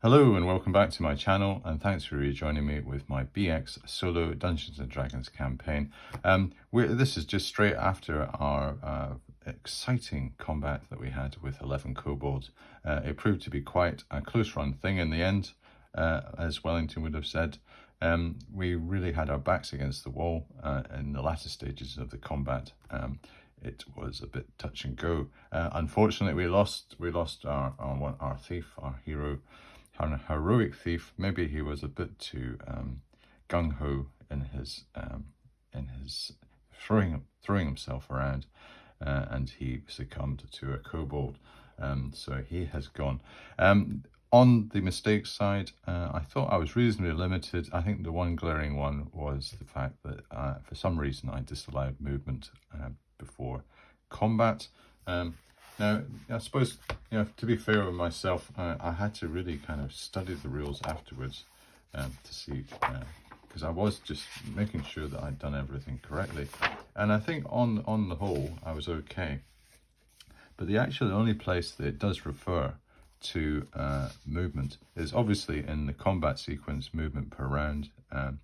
Hello and welcome back to my channel, and thanks for rejoining me with my BX solo Dungeons and Dragons campaign. This is just straight after our exciting combat that we had with 11 kobolds. It proved to be quite a close run thing in the end, as Wellington would have said. We really had our backs against the wall in the latter stages of the combat. It was a bit touch and go. Unfortunately, we lost our thief, our hero. An heroic thief. Maybe he was a bit too gung-ho in his throwing himself around, and he succumbed to a kobold. So he has gone. On the mistakes side, I thought I was reasonably limited. I think the one glaring one was the fact that for some reason I disallowed movement before combat. Now, I suppose, to be fair with myself, I had to really kind of study the rules afterwards to see, because I was just making sure that I'd done everything correctly. And I think on the whole, I was okay. But the only place that it does refer to movement is obviously in the combat sequence, movement per round. And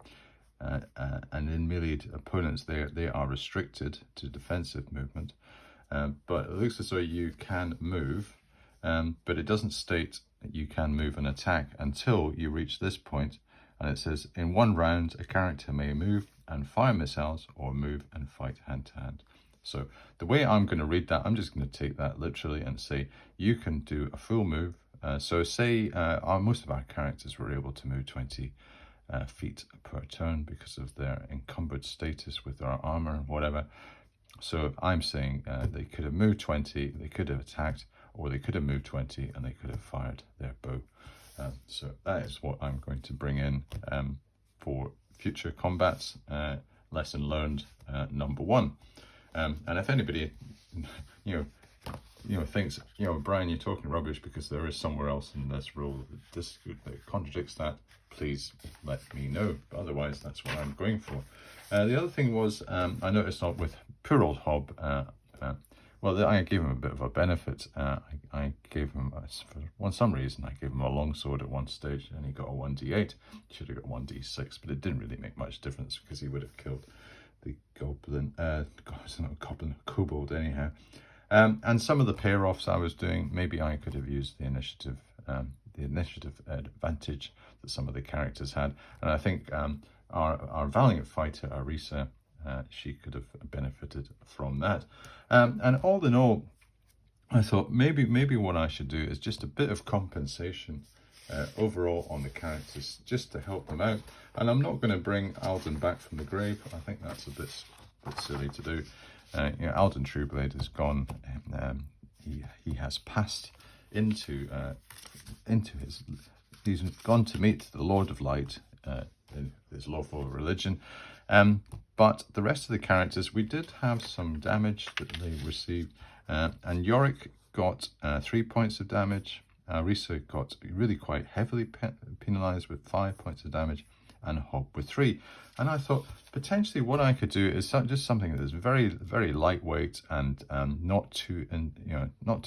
in melee opponents, they are restricted to defensive movement. But it looks as though you can move, but it doesn't state that you can move and attack until you reach this point. And it says, in one round, a character may move and fire missiles or move and fight hand to hand. So the way I'm going to read that, I'm just going to take that literally and say, you can do a full move. So say most of our characters were able to move 20 feet per turn because of their encumbered status with their armor and whatever. So I'm saying they could have moved 20, they could have attacked, or they could have moved 20 and they could have fired their bow. So that is what I'm going to bring in for future combats. Lesson learned number 1. And if anybody, thinks, Brian, you're talking rubbish because there is somewhere else in this rule that contradicts that, please let me know. But otherwise, that's what I'm going for. The other thing was, I noticed with poor old Hob, I gave him a bit of a benefit. I gave him, for some reason, I gave him a longsword at one stage, and he got a 1d8. He should have got 1d6, but it didn't really make much difference because he would have killed the kobold anyhow. And some of the pair-offs I was doing, maybe I could have used the initiative advantage that some of the characters had. And I think our valiant fighter, Arisa, she could have benefited from that. And all in all, I thought maybe what I should do is just a bit of compensation overall on the characters, just to help them out. And I'm not going to bring Alden back from the grave. I think that's a bit silly to do. Alden Trueblade is gone. He has passed into he's gone to meet the Lord of Light in his lawful religion. But the rest of the characters, we did have some damage that they received. And Yorick got 3 points of damage. Risa got really quite heavily penalized with 5 points of damage, and Hob with 3. And I thought potentially what I could do is just something that is very, very lightweight and not too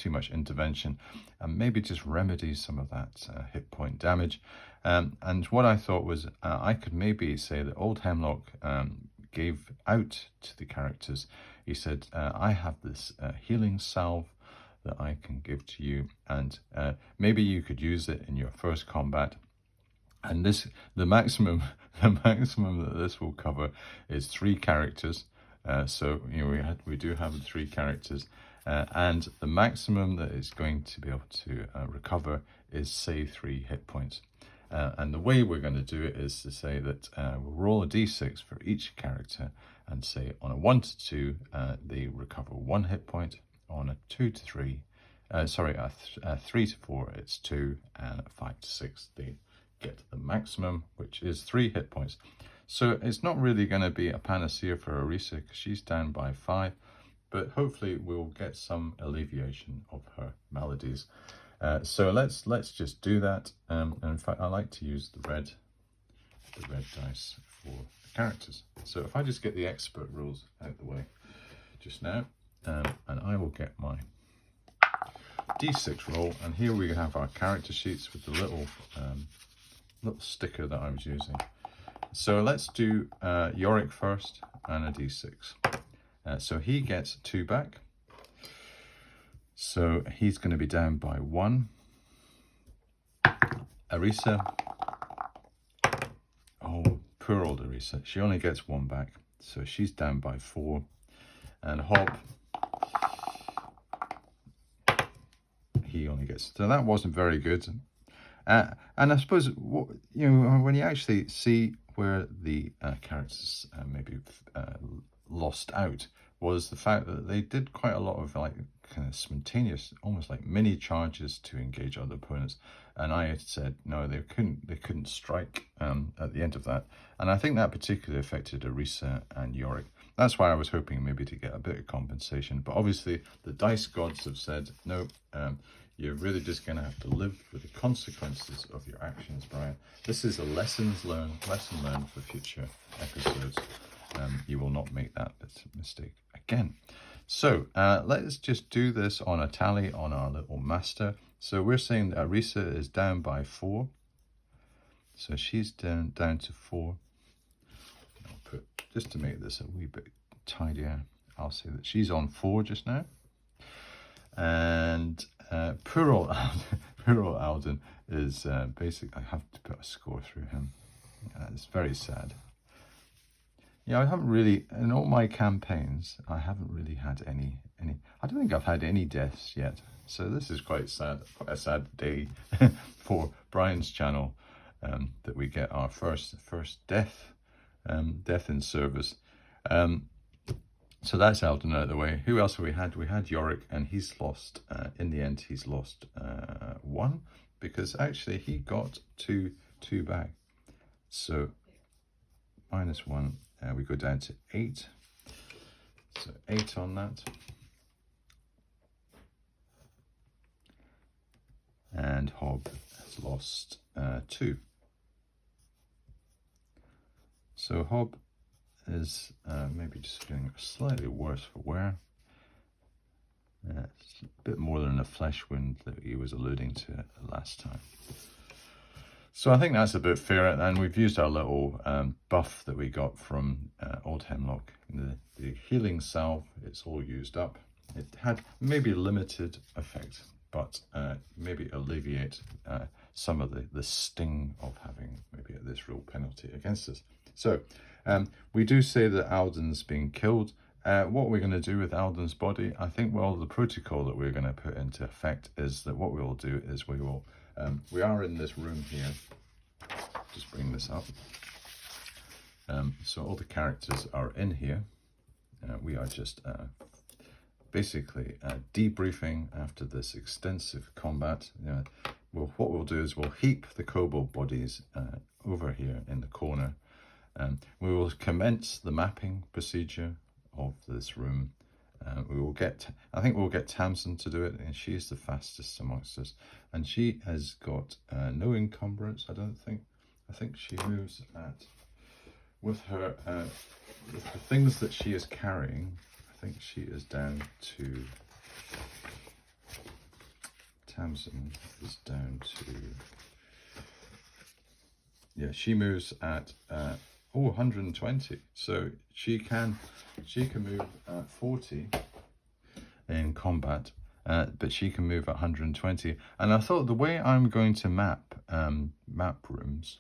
much intervention, and maybe just remedy some of that hit point damage. And what I thought was I could maybe say that Old Hemlock gave out to the characters. He said, I have this healing salve that I can give to you, and maybe you could use it in your first combat. And the maximum that this will cover is 3 characters. So we do have the 3 characters, and the maximum that it's going to be able to recover is, say, 3 hit points. And the way we're going to do it is to say that we'll roll a d6 for each character, and say on a 1 to 2 they recover 1 hit point. On a 2 to 3, a 3 to 4 it's 2, and a 5 to 6 they get the maximum, which is 3 hit points. So it's not really going to be a panacea for Arisa because she's down by 5, but hopefully we'll get some alleviation of her maladies. So let's just do that. And in fact, I like to use the red dice for the characters. So if I just get the expert rules out the way just now, and I will get my D6 roll, and here we have our character sheets with the little sticker that I was using. So let's do Yorick first and a D6. So he gets 2 back. So he's going to be down by 1. Arisa. Oh, poor old Arisa. She only gets 1 back. So she's down by 4. And Hob, he only gets... So that wasn't very good. And I suppose, you know, when you actually see where the characters maybe lost out, was the fact that they did quite a lot of like kind of spontaneous, almost like mini charges to engage other opponents. And I had said no, they couldn't strike at the end of that. And I think that particularly affected Arisa and Yorick. That's why I was hoping maybe to get a bit of compensation. But obviously the dice gods have said no. You're really just going to have to live with the consequences of your actions, Brian. This is a lesson learned for future episodes. You will not make that mistake again. So let's just do this on a tally on our little master. So we're saying that Arisa is down by 4. So she's down to 4. I'll put, just to make this a wee bit tidier, I'll say that she's on 4 just now. And poor old Alden is basically, I have to put a score through him. It's very sad. Yeah, I haven't really, in all my campaigns, I haven't really had any, I don't think I've had any deaths yet. So this is quite sad, quite a sad day for Brian's channel, that we get our first death in service. So that's Alden out of the way. Who else have we had? We had Yorick, and he's lost, in the end, he's lost 1, because actually he got 2 back. So -1, we go down to 8. So 8 on that. And Hob has lost 2. So Hob is maybe just feeling slightly worse for wear. It's a bit more than a flesh wound that he was alluding to last time. So I think that's a bit fair, and we've used our little buff that we got from Old Hemlock. The healing salve, it's all used up. It had maybe limited effect, but maybe alleviate some of the sting of having maybe this real penalty against us. So we do say that Alden's being killed. What we're going to do with Alden's body, I think, well, the protocol that we're going to put into effect is that what we will do is we will, we are in this room here. Just bring this up. So all the characters are in here. We are just basically debriefing after this extensive combat. Well, what we'll do is we'll heap the kobold bodies over here in the corner. We will commence the mapping procedure of this room. We will get, I think we'll get Tamsin to do it, and she's the fastest amongst us. And she has got no encumbrance, I don't think. I think she moves at, with her things that she is carrying, I think she is down to, Tamsin is down to, yeah, she moves at 120. So she can move at 40 in combat, but she can move at 120. And I thought the way I'm going to map rooms,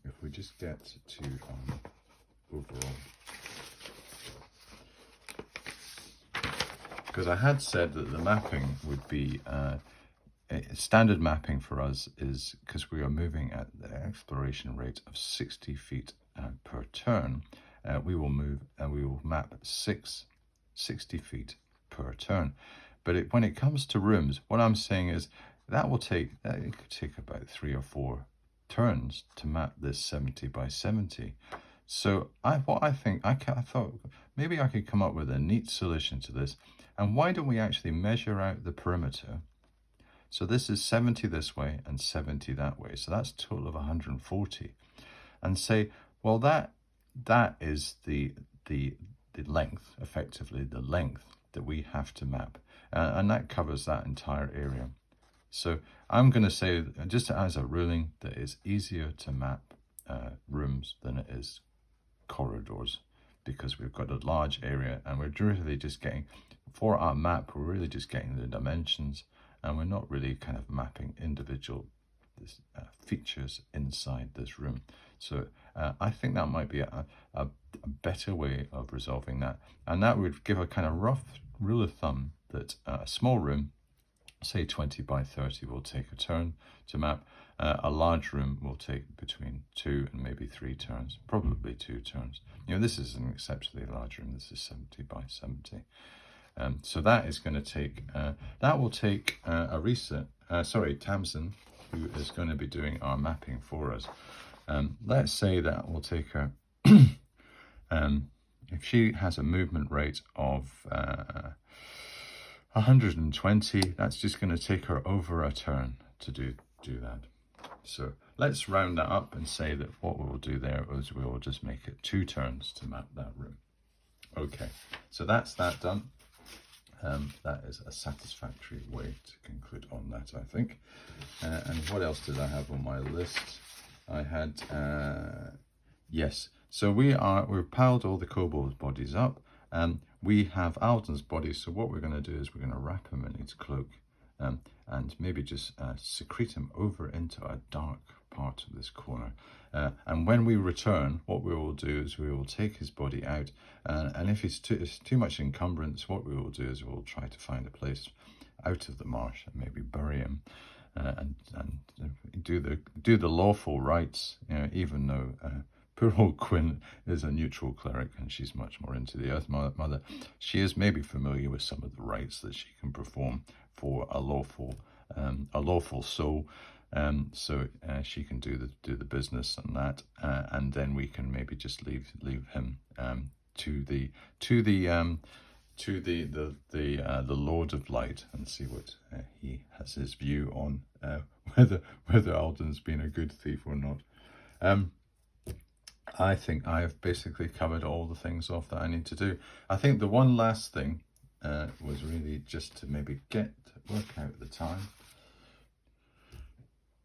if we just get to overall, because I had said that the mapping would be standard mapping for us is, because we are moving at the exploration rate of 60 feet per turn, we will move and we will map 60 feet per turn. But when it comes to rooms, what I'm saying is that will take, it could take about 3 or 4 turns to map this 70 by 70. So I thought maybe I could come up with a neat solution to this. And why don't we actually measure out the perimeter? So this is 70 this way and 70 that way. So that's a total of 140. And say, well, that is the length, effectively the length that we have to map. and that covers that entire area. So I'm going to say, just as a ruling, that it's easier to map rooms than it is corridors, because we've got a large area and we're really just getting, for our map, we're really just getting the dimensions, and we're not really kind of mapping individual features inside this room. So I think that might be a better way of resolving that, and that would give a kind of rough rule of thumb that a small room, say 20 by 30, will take a turn to map. A large room will take between 2 and maybe 3 turns, probably 2 turns. You know, this is an exceptionally large room. This is 70 by 70. So that is going to take, that will take Tamsin, who is going to be doing our mapping for us. Let's say that will take her, if she has a movement rate of 120, that's just going to take her over a turn to do that. So let's round that up and say that what we'll do there is we'll just make it 2 turns to map that room. Okay, so that's that done. That is a satisfactory way to conclude on that, I think. And what else did I have on my list? I had, yes, so we've piled all the kobold's bodies up, and we have Alden's body. So what we're going to do is we're going to wrap him in his cloak, and maybe just secrete him over into a dark part of this corner. And when we return, what we will do is we will take his body out, and if it's too much encumbrance, what we will do is we'll try to find a place out of the marsh and maybe bury him, and do the lawful rites, you know, even though poor old Quinn is a neutral cleric and she's much more into the Earth Mother. She is maybe familiar with some of the rites that she can perform for a lawful soul. So she can do the business and that, and then we can maybe just leave him to the Lord of Light and see what he has his view on whether Alden's been a good thief or not. I think I have basically covered all the things off that I need to do. I think the one last thing was really just to maybe work out the time.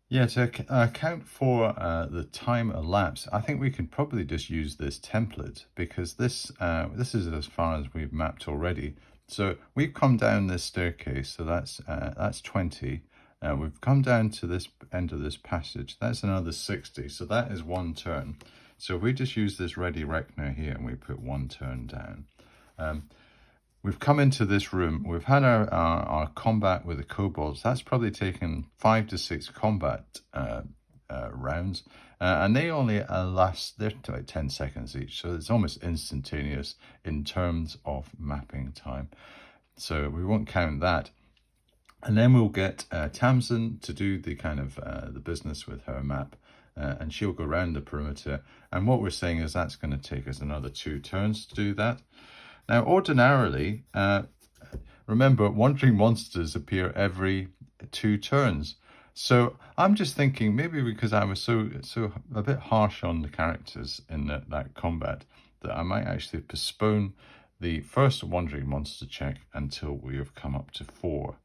Yeah, to account for the time elapsed, I think we can probably just use this template, because this is as far as we've mapped already. So we've come down this staircase, so that's 20. We've come down to this end of this passage, that's another 60, so that is 1 turn. So if we just use this ready reckoner here and we put 1 turn down. We've come into this room, we've had our combat with the kobolds. That's probably taken 5 to 6 combat rounds, and they only last, they're like 10 seconds each, so it's almost instantaneous in terms of mapping time. So we won't count that. And then we'll get Tamsin to do the kind of the business with her map, and she'll go around the perimeter. And what we're saying is that's going to take us another 2 turns to do that. Now, ordinarily, remember, wandering monsters appear every 2 turns. So I'm just thinking, maybe because I was so a bit harsh on the characters in that combat, that I might actually postpone the first wandering monster check until we have come up to 4.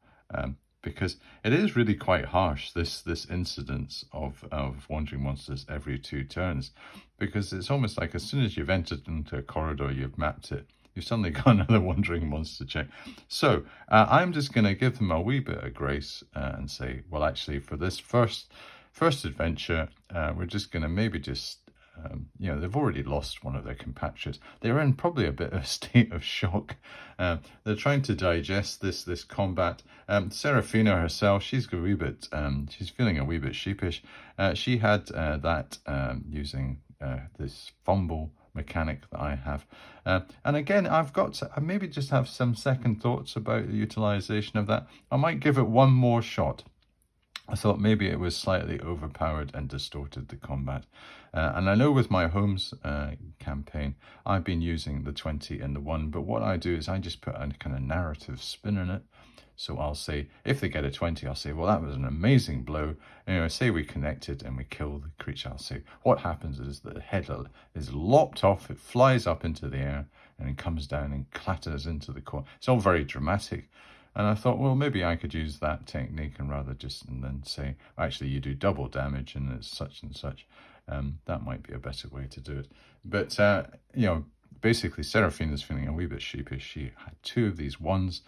Because it is really quite harsh, this incidence of wandering monsters every 2 turns, because it's almost like as soon as you've entered into a corridor, you've mapped it, you've suddenly got another wandering monster check. So I'm just going to give them a wee bit of grace and say, well, actually, for this first adventure, we're just going to maybe just, you know, they've already lost one of their compatriots. They're in probably a bit of a state of shock. They're trying to digest this combat. Seraphina herself, she's a wee bit, she's feeling a wee bit sheepish. She had that using this fumble mechanic that I have. And again, I've got to maybe just have some second thoughts about the utilization of that. I might give it one more shot. I thought maybe it was slightly overpowered and distorted the combat. And I know with my Homes campaign, I've been using the 20 and the 1, but what I do is I just put a kind of narrative spin in it. So I'll say, if they get a 20, I'll say, well, that was an amazing blow. And, you know, say we connected and we kill the creature. I'll say, what happens is the head is lopped off, it flies up into the air, and it comes down and clatters into the corner. It's all very dramatic. And I thought, well, maybe I could use that technique and then say, actually, you do double damage and it's such and such. That might be a better way to do it. But, basically, Seraphina's feeling a wee bit sheepish. She had 2 of these ones.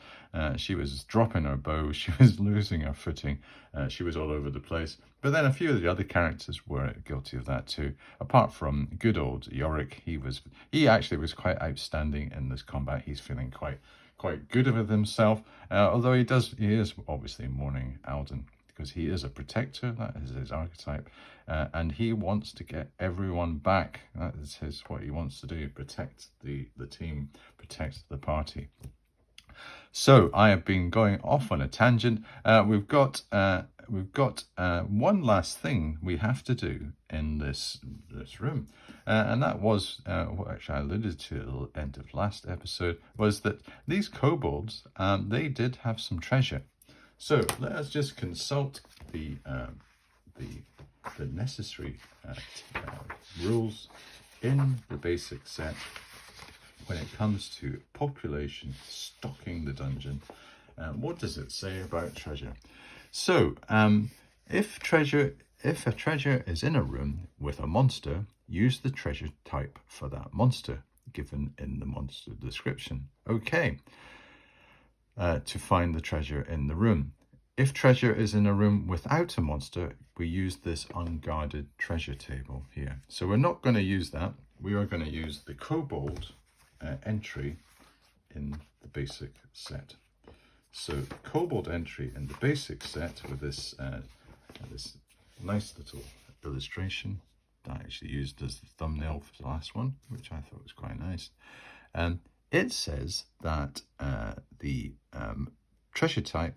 She was dropping her bow. She was losing her footing. She was all over the place. But then a few of the other characters were guilty of that too. Apart from good old Yorick, he actually was quite outstanding in this combat. He's feeling quite good with himself. Although he is obviously mourning Alden, because he is a protector. That is his archetype, and he wants to get everyone back. That is what he wants to do: protect the team, protect the party. So I have been going off on a tangent. We've got one last thing we have to do in this room, and that was which I alluded to at the end of last episode, was that these kobolds they did have some treasure. So let us just consult the necessary rules in the basic set when it comes to population, stocking the dungeon. What does it say about treasure? So if a treasure is in a room with a monster, use the treasure type for that monster given in the monster description. Okay. To find the treasure in the room. If treasure is in a room without a monster, we use this unguarded treasure table here. So we're not going to use that. We are going to use the kobold entry in the basic set. So kobold entry in the basic set with this nice little illustration that I actually used as the thumbnail for the last one, which I thought was quite nice. It says that the treasure type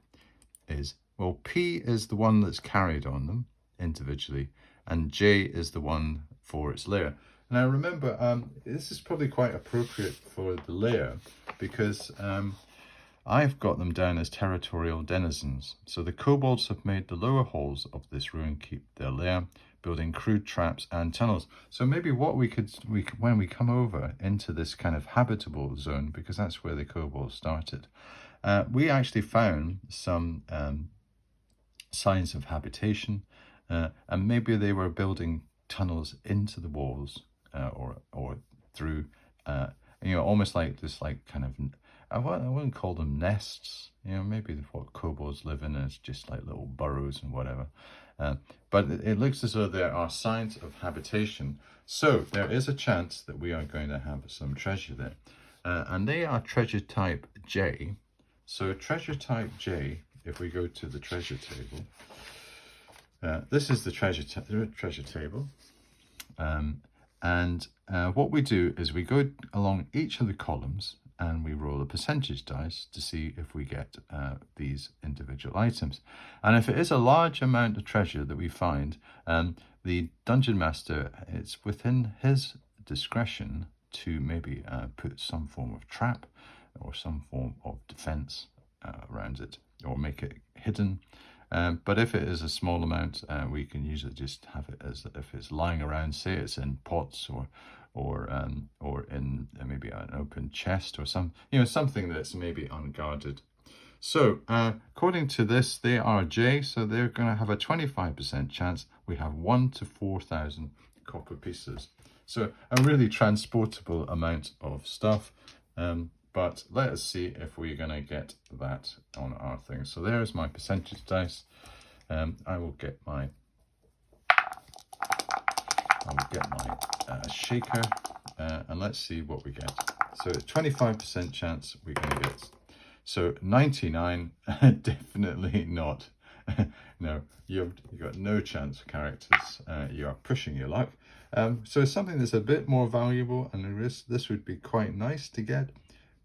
is, well, P is the one that's carried on them individually, and J is the one for its lair. Now remember, this is probably quite appropriate for the lair, because I've got them down as territorial denizens. So the kobolds have made the lower halls of this ruin keep their lair, building crude traps and tunnels. So maybe what we could when we come over into this kind of habitable zone, because that's where the kobolds started, we actually found some signs of habitation, and maybe they were building tunnels into the walls or through, almost like this, like kind of, I wouldn't call them nests. Maybe what kobolds live in is just like little burrows and whatever. But it looks as though there are signs of habitation. So there is a chance that we are going to have some treasure there. And they are treasure type J. So treasure type J, if we go to the treasure table, this is the treasure table. And what we do is we go along each of the columns and we roll a percentage dice to see if we get these individual items. And if it is a large amount of treasure that we find, the dungeon master, it's within his discretion to maybe put some form of trap or some form of defense around it, or make it hidden. But if it is a small amount, we can usually just have it as if it's lying around, say it's in pots or in maybe an open chest or something that's maybe unguarded. So according to this, they are J, so they're going to have a 25% chance. We have 1 to 4,000 copper pieces. So a really transportable amount of stuff. But let us see if we're going to get that on our thing. So there's my percentage dice. I will get my shaker, and let's see what we get. So it's 25% chance we're going to get. So 99, definitely not. No, you've got no chance, characters. You are pushing your luck. So something that's a bit more valuable, and this would be quite nice to get,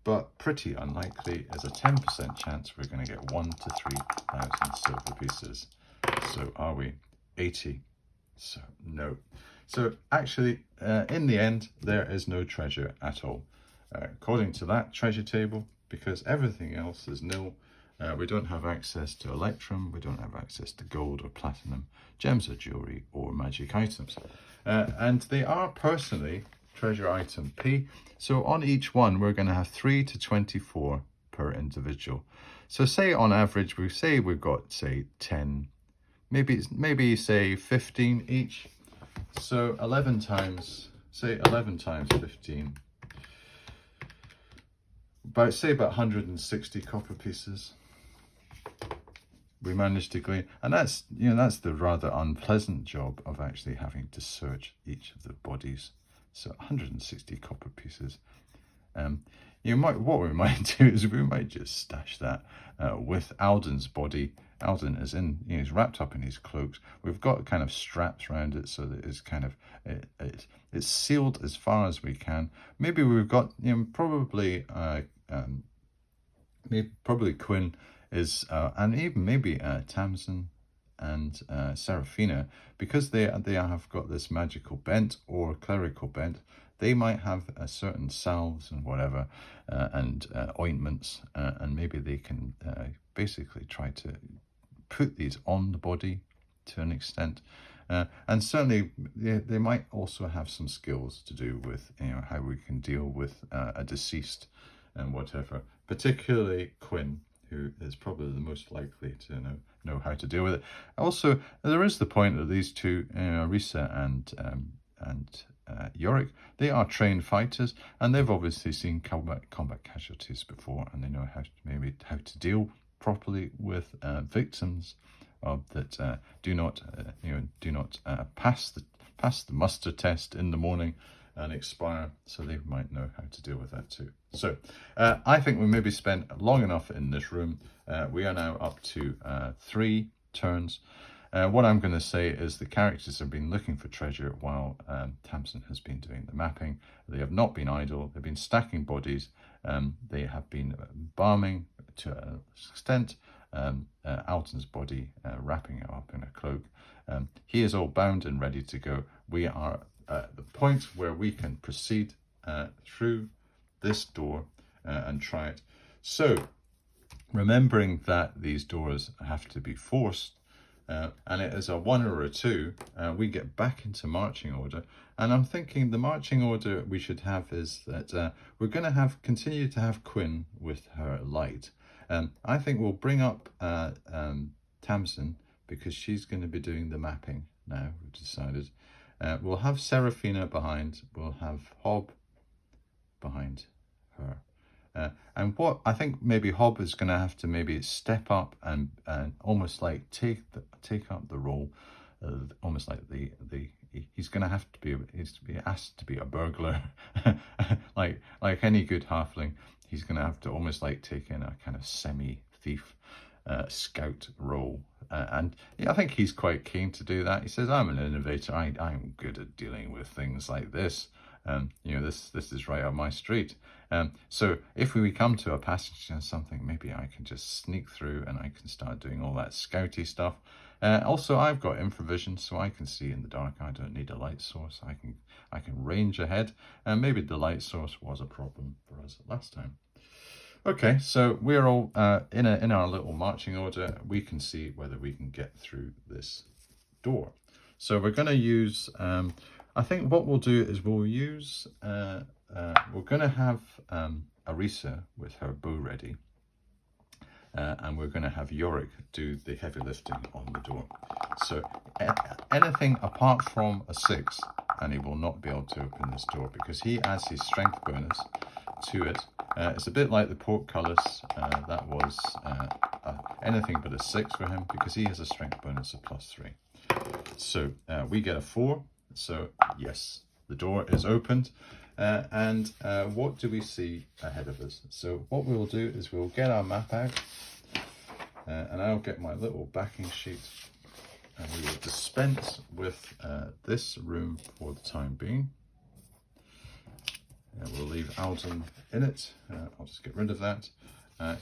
but pretty unlikely, is a 10% chance we're going to get 1 to 3,000 silver pieces. So are we 80? So no. So actually, in the end, there is no treasure at all. According to that treasure table, because everything else is nil. We don't have access to electrum, we don't have access to gold or platinum, gems or jewelry or magic items. And they are personally treasure item P. So on each one, we're going to have 3 to 24 per individual. So say on average, we've got, say, 10, maybe say 15 each. So 11 times, say 11 times 15, about 160 copper pieces we managed to glean. And that's, you know, that's the rather unpleasant job of actually having to search each of the bodies. So 160 copper pieces. What we might do is we might just stash that with Alden's body. Alden is in, you know, he's wrapped up in his cloaks. We've got kind of straps around it so that it's kind of it's sealed as far as we can. Maybe we've got, you know, probably Quinn is and even maybe Tamsin and Seraphina, because they have got this magical bent or clerical bent. They might have a certain salves and whatever, and ointments, and maybe they can basically try to put these on the body to an extent. And certainly they might also have some skills to do with, you know, how we can deal with a deceased and whatever, particularly Quinn, who is probably the most likely to know how to deal with it. Also, there is the point that these two, Risa and Yorick, they are trained fighters, and they've obviously seen combat casualties before, and they know how to deal properly with victims that do not pass the muster test in the morning and expire, so they might know how to deal with that too. So I think we maybe spent long enough in this room. We are now up to 3 turns. What I'm going to say is the characters have been looking for treasure while Tamsin has been doing the mapping. They have not been idle. They've been stacking bodies. They have been embalming to an extent. Alton's body, wrapping it up in a cloak. He is all bound and ready to go. We are at the point where we can proceed through this door and try it. So, remembering that these doors have to be forced, and it is a 1 or a 2, we get back into marching order. And I'm thinking the marching order we should have is that we're going to continue to have Quinn with her light. I think we'll bring up Tamsin, because she's going to be doing the mapping now, we've decided. We'll have Seraphina behind, we'll have Hob behind her. And what I think maybe Hob is going to have to maybe step up and almost like take up the role, almost like he's going to have to be asked to be a burglar, like any good halfling. He's going to have to almost like take in a kind of semi-thief scout role. And yeah, I think he's quite keen to do that. He says, I'm an innovator. I'm good at dealing with things like this. This is right up my street. So if we come to a passage or something, maybe I can just sneak through and I can start doing all that scouty stuff. Also, I've got infravision, so I can see in the dark. I don't need a light source. I can range ahead, and maybe the light source was a problem for us last time. Okay, so we're all in our little marching order. We can see whether we can get through this door. So we're going to use. I think what we'll do is we'll use. We're going to have Arisa with her bow ready. And we're going to have Yorick do the heavy lifting on the door. So anything apart from a 6, and he will not be able to open this door because he adds his strength bonus to it. It's a bit like the portcullis. That was anything but a 6 for him because he has a strength bonus of +3. So we get a 4. So yes, the door is opened. And what do we see ahead of us? So what we'll do is we'll get our map out, and I'll get my little backing sheet, and we will dispense with this room for the time being. And we'll leave Alden in it. I'll just get rid of that.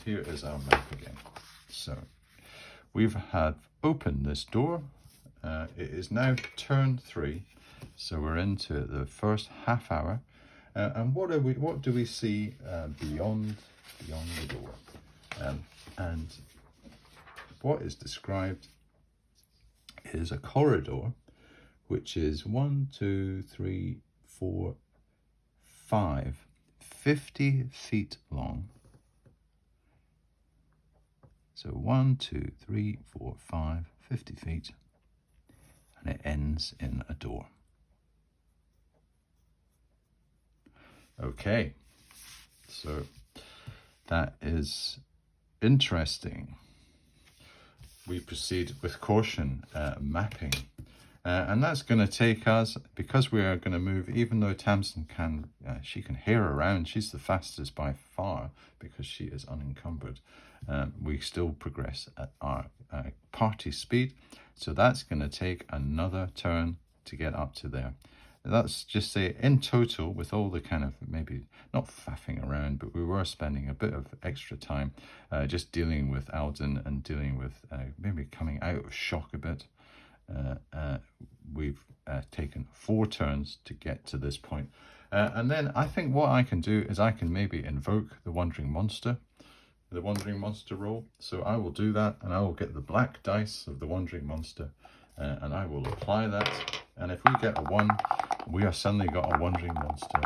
Here is our map again. So we've opened this door. It is now turn 3, so we're into the first half hour. And what do we see beyond the door? And what is described is a corridor, which is 1, 2, 3, 4, 5, 50 feet long, So 1, 2, 3, 4, 5, 50 feet. And it ends in a door. Okay, so that is interesting. We proceed with caution, mapping. And that's going to take us, because we are going to move, even though Tamsin can, she can hear around, she's the fastest by far because she is unencumbered. We still progress at our party speed. So that's going to take another turn to get up to there. Let's just say in total, with all the kind of maybe not faffing around, but we were spending a bit of extra time just dealing with Alden and dealing with maybe coming out of shock a bit. We've taken 4 turns to get to this point. And then I think what I can do is I can maybe invoke the Wandering Monster, the Wandering Monster roll. So I will do that, and I will get the black dice of the Wandering Monster, and I will apply that. And if we get a 1, we have suddenly got a Wandering Monster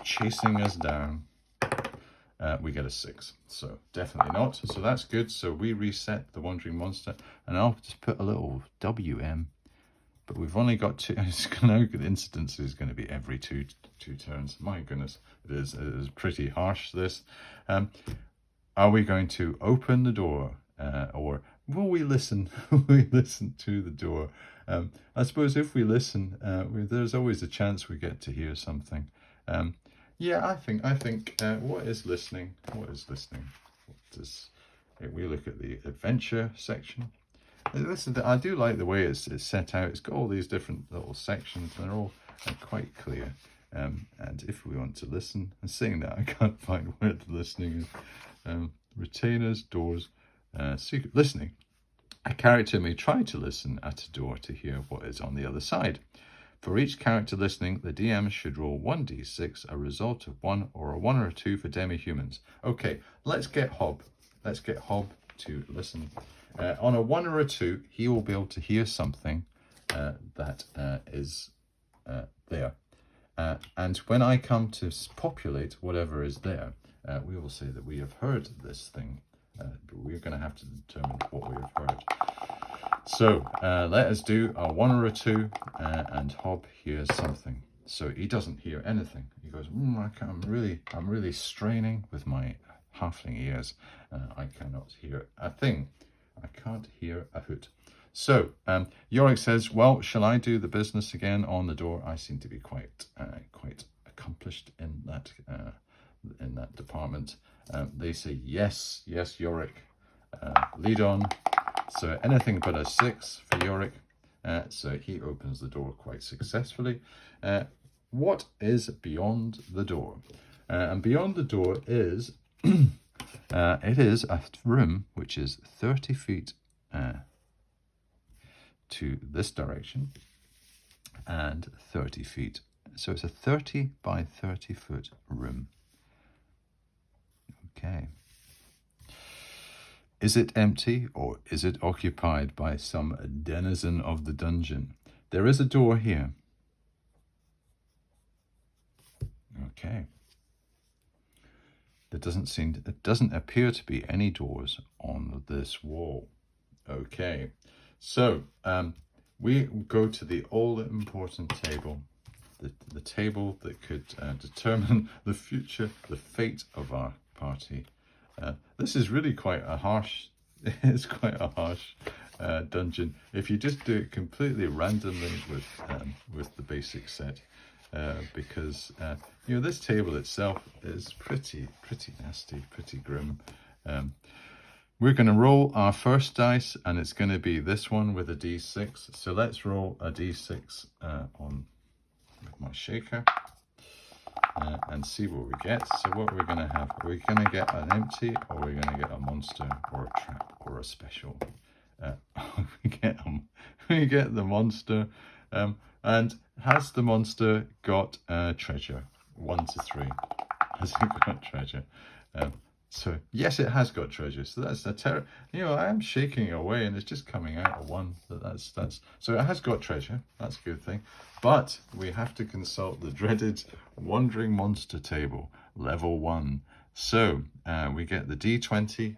chasing us down. We get a 6, so definitely not. So that's good. So we reset the Wandering Monster, and I'll just put a little WM. But we've only got 2. Now the incidence is going to be every two turns. My goodness, it is pretty harsh, this. Are we going to open the door, or will we listen? Will we listen to the door? I suppose if we listen, there's always a chance we get to hear something. Yeah, I think. What is listening? What is listening? If we look at the adventure section. I do like the way it's set out. It's got all these different little sections, and they're all quite clear. And if we want to listen, and saying that I can't find where the listening is. Retainers, doors, secret listening. A character may try to listen at a door to hear what is on the other side. For each character listening, the DM should roll 1d6, a result of 1 or a 1 or a 2 for demi-humans. Okay, let's get Hob. Let's get Hob to listen. On a 1 or a 2, he will be able to hear something that is there. And when I come to populate whatever is there, we will say that we have heard this thing. But we're going to have to determine what we have heard. So let us do a 1 or a 2, and Hob hears something. So he doesn't hear anything. He goes, I'm really straining with my halfling ears. I cannot hear a thing. I can't hear a hoot. So Yorick says, well, shall I do the business again on the door? I seem to be quite accomplished in that department. They say, yes, Yorick, lead on. So anything but a 6 for Yorick. So he opens the door quite successfully. What is beyond the door? And beyond the door is, it is a room which is 30 feet to this direction and 30 feet. So it's a 30 by 30 foot room. Okay. Is it empty, or is it occupied by some denizen of the dungeon? There is a door here. Okay. It doesn't appear to be any doors on this wall. Okay. So we go to the all-important table, the table that could determine the future, the fate of our party. This is really quite a harsh, it's quite a harsh dungeon. If you just do it completely randomly with the basic set, because this table itself is pretty nasty, pretty grim. We're going to roll our first dice, and it's going to be this one with a d6. So let's roll a d6 on with my shaker. And see what we get. So what we're going to have, we're going to get an empty, or we're going to get a monster, or a trap, or a special. We get the monster. And has the monster got treasure? 1 to 3. Has it got treasure? So yes, it has got treasure. So that's a I am shaking it away, and it's just coming out a 1. That's so it has got treasure. That's a good thing. But we have to consult the dreaded Wandering Monster table, level 1. So we get the D20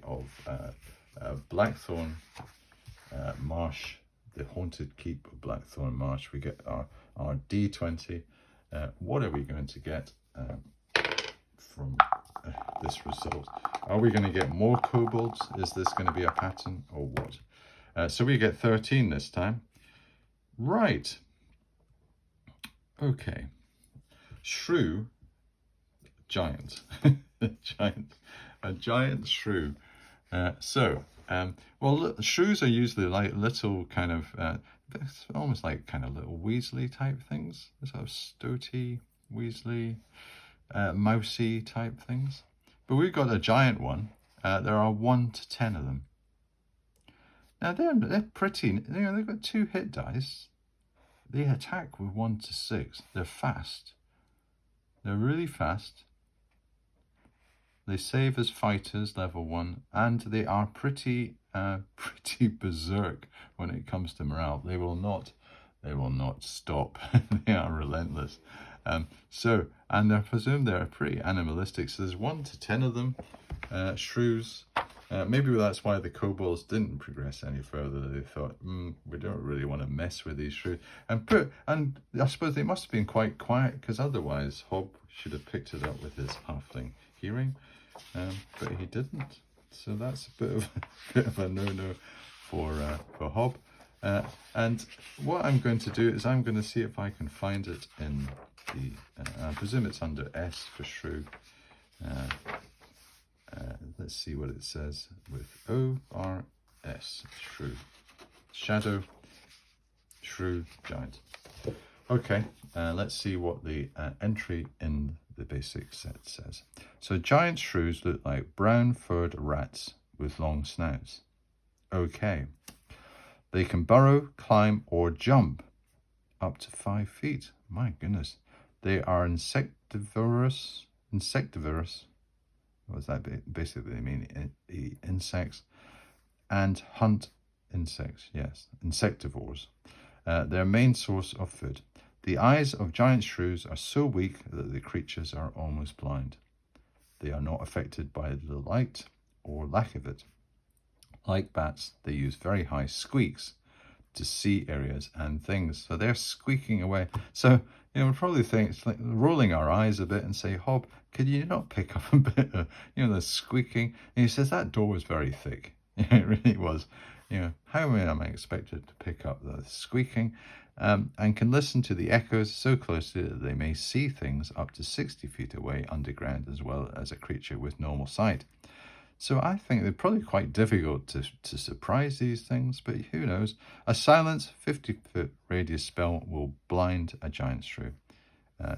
of Blackthorne Marsh, the haunted keep of Blackthorne Marsh. We get our D20. What are we going to get from this result? Are we going to get more kobolds? Is this going to be a pattern or what? So we get 13 this time. Right. Okay. Shrew. Giant. A giant shrew. Well, look, shrews are usually like little kind of, it's almost like kind of little Weasley type things, sort of stoaty, Weasley, mousy type things. But we've got a giant one. There are 1 to 10 of them. Now they're pretty, you know, they've got 2 hit dice. They attack with 1 to 6. They're fast. They're really fast. They save as fighters, level 1, and they are pretty berserk when it comes to morale. They will not stop. They are relentless. And I presume they're pretty animalistic. So there's 1 to 10 of them. Shrews. Maybe that's why the kobolds didn't progress any further. They thought, we don't really want to mess with these shrews. And I suppose they must have been quite quiet, because otherwise Hob should have picked it up with his halfling hearing. But he didn't, so that's a bit of a no-no for Hob. And what I'm going to do is I'm going to see if I can find it in the. I presume it's under S for shrew. Let's see what it says with ORS, shrew, shadow, shrew, giant. Okay, let's see what the entry in the basic set says. So giant shrews look like brown furred rats with long snouts. Okay. They can burrow, climb, or jump up to 5 feet. My goodness. They are insectivorous. What does that basically mean? Insects. And hunt insects, yes. Insectivores. Their main source of food. The eyes of giant shrews are so weak that the creatures are almost blind. They are not affected by the light or lack of it. Like bats, they use very high squeaks to see areas and things. So they're squeaking away. So, you know, we probably think it's like rolling our eyes a bit and say, Hob, could you not pick up a bit of, you know, the squeaking? And he says, that door was very thick. It really was. You know, how am I expected to pick up the squeaking? And can listen to the echoes so closely that they may see things up to 60 feet away underground, as well as a creature with normal sight. So I think they're probably quite difficult to surprise these things, but who knows? A silence 50-foot radius spell will blind a giant shrew.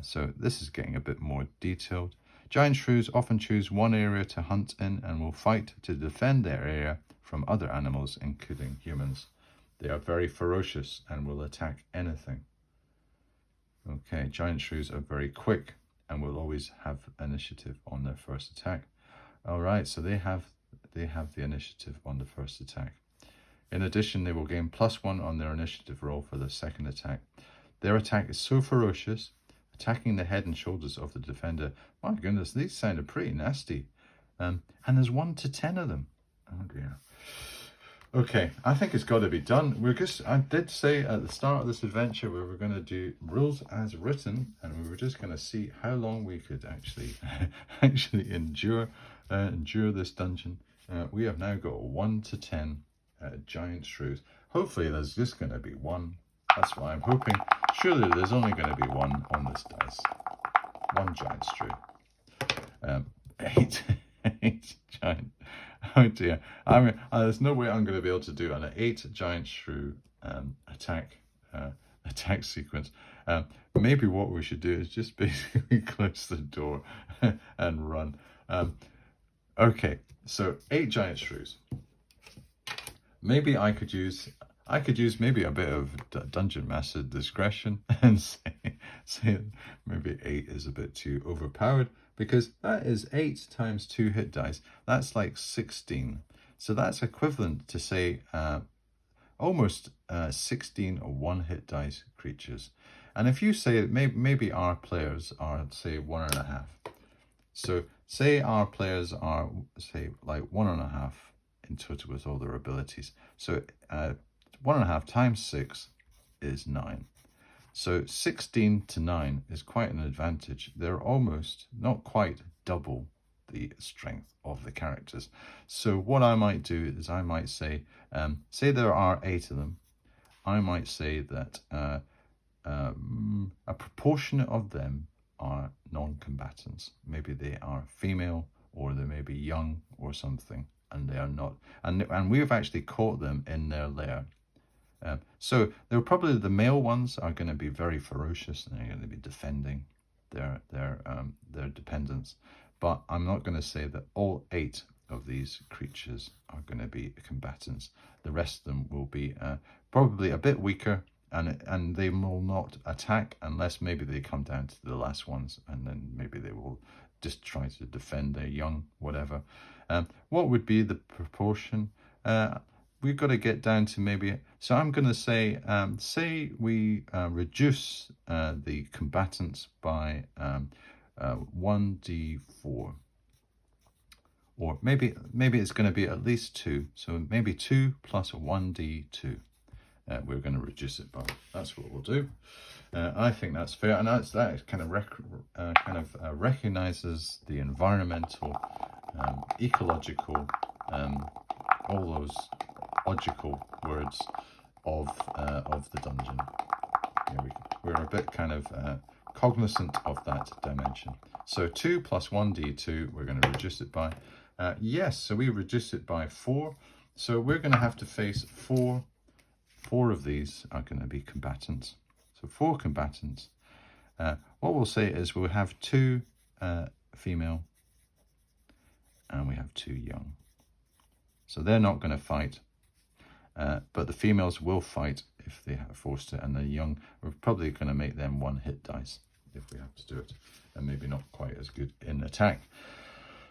So this is getting a bit more detailed. Giant shrews often choose one area to hunt in and will fight to defend their area from other animals, including humans. They are very ferocious and will attack anything. Okay, giant shrews are very quick and will always have initiative on their first attack. All right, so they have the initiative on the first attack. In addition, they will gain +1 on their initiative roll for the second attack. Their attack is so ferocious, attacking the head and shoulders of the defender. My goodness, these sounded pretty nasty. And there's 1 to 10 of them. Oh dear. Okay, I think it's got to be done. I did say at the start of this adventure we were going to do rules as written, and we were just going to see how long we could actually endure this dungeon. We have now got 1 to 10 giant shrews. Hopefully there's just going to be one. That's what I'm hoping. Surely there's only going to be one on this dice. One giant shrew. 8 giant. Oh dear. I mean, there's no way I'm going to be able to do an 8 giant shrew attack sequence. Maybe what we should do is just basically close the door and run. Okay, so 8 giant shrews. Maybe I could use maybe a bit of dungeon master discretion and say maybe 8 is a bit too overpowered, because that is 8 times 2 hit dice. That's like 16. So that's equivalent to, say, almost 16 1 hit dice creatures. And if you say maybe our players are, say, 1.5, So say our players are, say, like 1.5 in total with all their abilities. So 1.5 times 6 is 9. So 16 to 9 is quite an advantage. They're almost, not quite, double the strength of the characters. So what I might do is I might say, say there are 8 of them, I might say that a proportion of them are non-combatants. Maybe they are female, or they may be young or something, and they are not. And we've actually caught them in their lair. So they're probably, the male ones are going to be very ferocious, and they're going to be defending their dependents. But I'm not going to say that all 8 of these creatures are going to be combatants. The rest of them will be probably a bit weaker, and they will not attack unless maybe they come down to the last ones, and then maybe they will just try to defend their young, whatever. What would be the proportion? We've got to get down to maybe, so I'm going to say, say we reduce the combatants by 1d4. Or maybe it's going to be at least 2. So maybe 2 plus 1d2. We're going to reduce it by. That's what we'll do. I think that's fair, and that kind of recognizes the environmental, ecological, all those logical words of the dungeon. We're a bit kind of cognizant of that dimension. So 2 plus 1d2, we're going to reduce it by. Yes, so we reduce it by 4. So we're going to have to face 4 of these are going to be combatants. So 4 combatants. What we'll say is we'll have 2 female and we have 2 young. So they're not going to fight, but the females will fight if they are forced to, and the young, we're probably going to make them 1 hit dice if we have to do it, and maybe not quite as good in attack.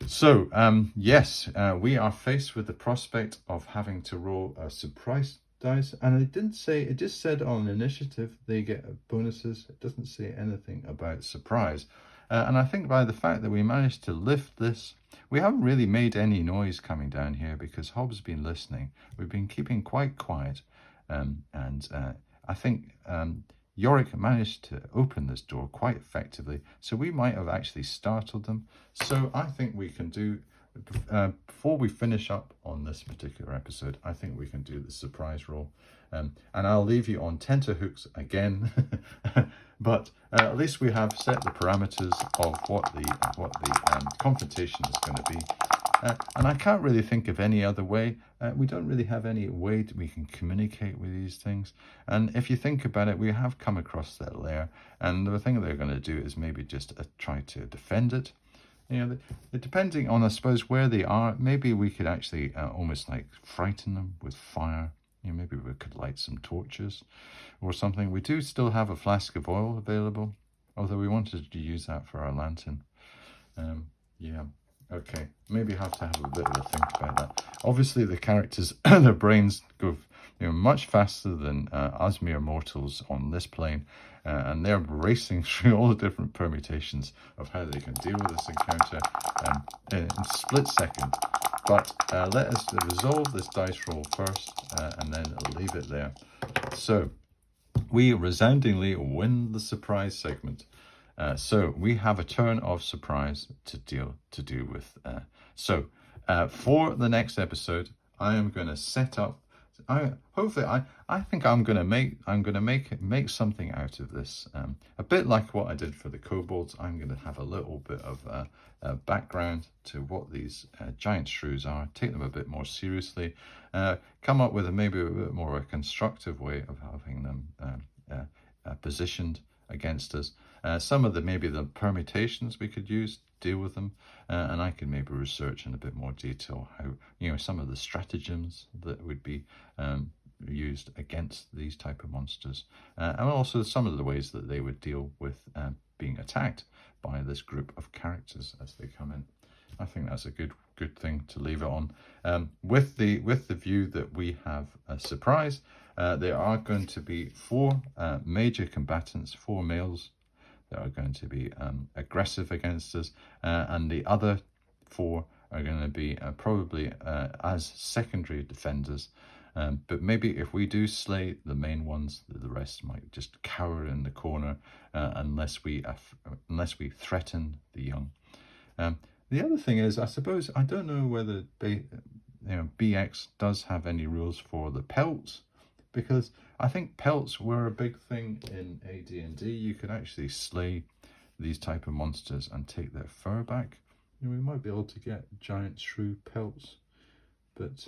So yes, we are faced with the prospect of having to roll a surprise dice, and it didn't say, it just said on initiative they get bonuses. It doesn't say anything about surprise, and I think by the fact that we managed to lift this, we haven't really made any noise coming down here because Hobb's been listening. We've been keeping quite quiet, and I think Yorick managed to open this door quite effectively, so we might have actually startled them. So I think we can do, before we finish up on this particular episode, I think we can do the surprise roll, and I'll leave you on tenterhooks again. But at least we have set the parameters of what the confrontation is going to be, and I can't really think of any other way. We don't really have any way that we can communicate with these things, and if you think about it, we have come across that lair, and the thing they're going to do is maybe just try to defend it. You know, depending on, I suppose, where they are, maybe we could actually almost like frighten them with fire. You know, maybe we could light some torches or something. We do still have a flask of oil available, although we wanted to use that for our lantern. Yeah, okay. Maybe have to have a bit of a think about that. Obviously, the characters, their brains go, you know, much faster than us mere mortals on this plane, and they're racing through all the different permutations of how they can deal with this encounter in a split second. But let us resolve this dice roll first, and then leave it there. So we resoundingly win the surprise segment. So we have a turn of surprise to do with. So for the next episode, I am going to set up. I think I'm going to make something out of this. A bit like what I did for the kobolds. I'm going to have a little bit of background to what these giant shrews are. Take them a bit more seriously. Come up with maybe a bit more a constructive way of having them positioned against us. Some of maybe the permutations we could use to deal with them, and I could maybe research in a bit more detail how, you know, some of the stratagems that would be used against these type of monsters, and also some of the ways that they would deal with being attacked by this group of characters as they come in. I think that's a good thing to leave it on, with the view that we have a surprise. There are going to be 4 major combatants, 4 males, that are going to be aggressive against us, and the other 4 are going to be probably as secondary defenders. But maybe if we do slay the main ones, the rest might just cower in the corner unless we threaten the young. The other thing is, I suppose, I don't know whether BX does have any rules for the pelts, because I think pelts were a big thing in AD&D. You could actually slay these type of monsters and take their fur back. We might be able to get giant shrew pelts, but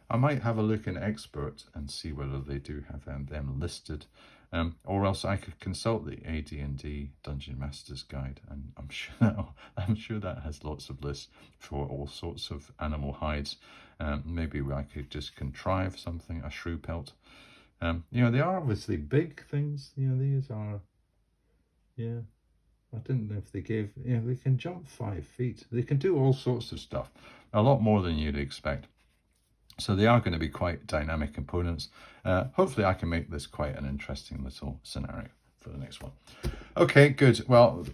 I might have a look in Expert and see whether they do have them listed, or else I could consult the AD&D Dungeon Master's Guide, and I'm sure that has lots of lists for all sorts of animal hides. Maybe I could just contrive something, a shrew pelt. They are obviously big things. These are, yeah. I didn't know if they gave, they can jump 5 feet. They can do all sorts of stuff, a lot more than you'd expect. So they are going to be quite dynamic components. Hopefully I can make this quite an interesting little scenario for the next one. Okay, good. Well,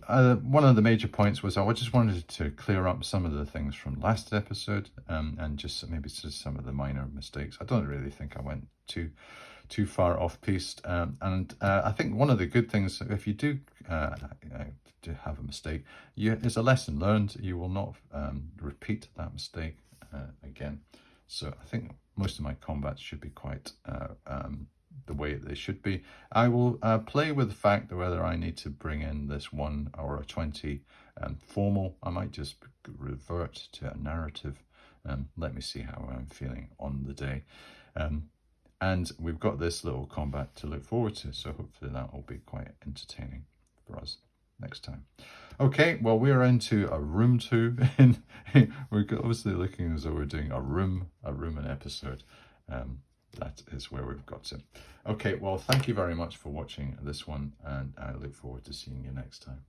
one of the major points was I just wanted to clear up some of the things from last episode, and just maybe just some of the minor mistakes. I don't really think I went too far off piste, and I think one of the good things, if you do have a mistake, it's a lesson learned. You will not repeat that mistake again. So I think most of my combats should be quite the way they should be. I will play with the fact that whether I need to bring in this 1 or a 20 formal. I might just revert to a narrative. Let me see how I'm feeling on the day. And we've got this little combat to look forward to, so hopefully that will be quite entertaining for us next time. Okay, well, we're into a room 2. We're obviously looking as though we're doing a room an episode. That is where we've got to. Okay, well, thank you very much for watching this one, and I look forward to seeing you next time.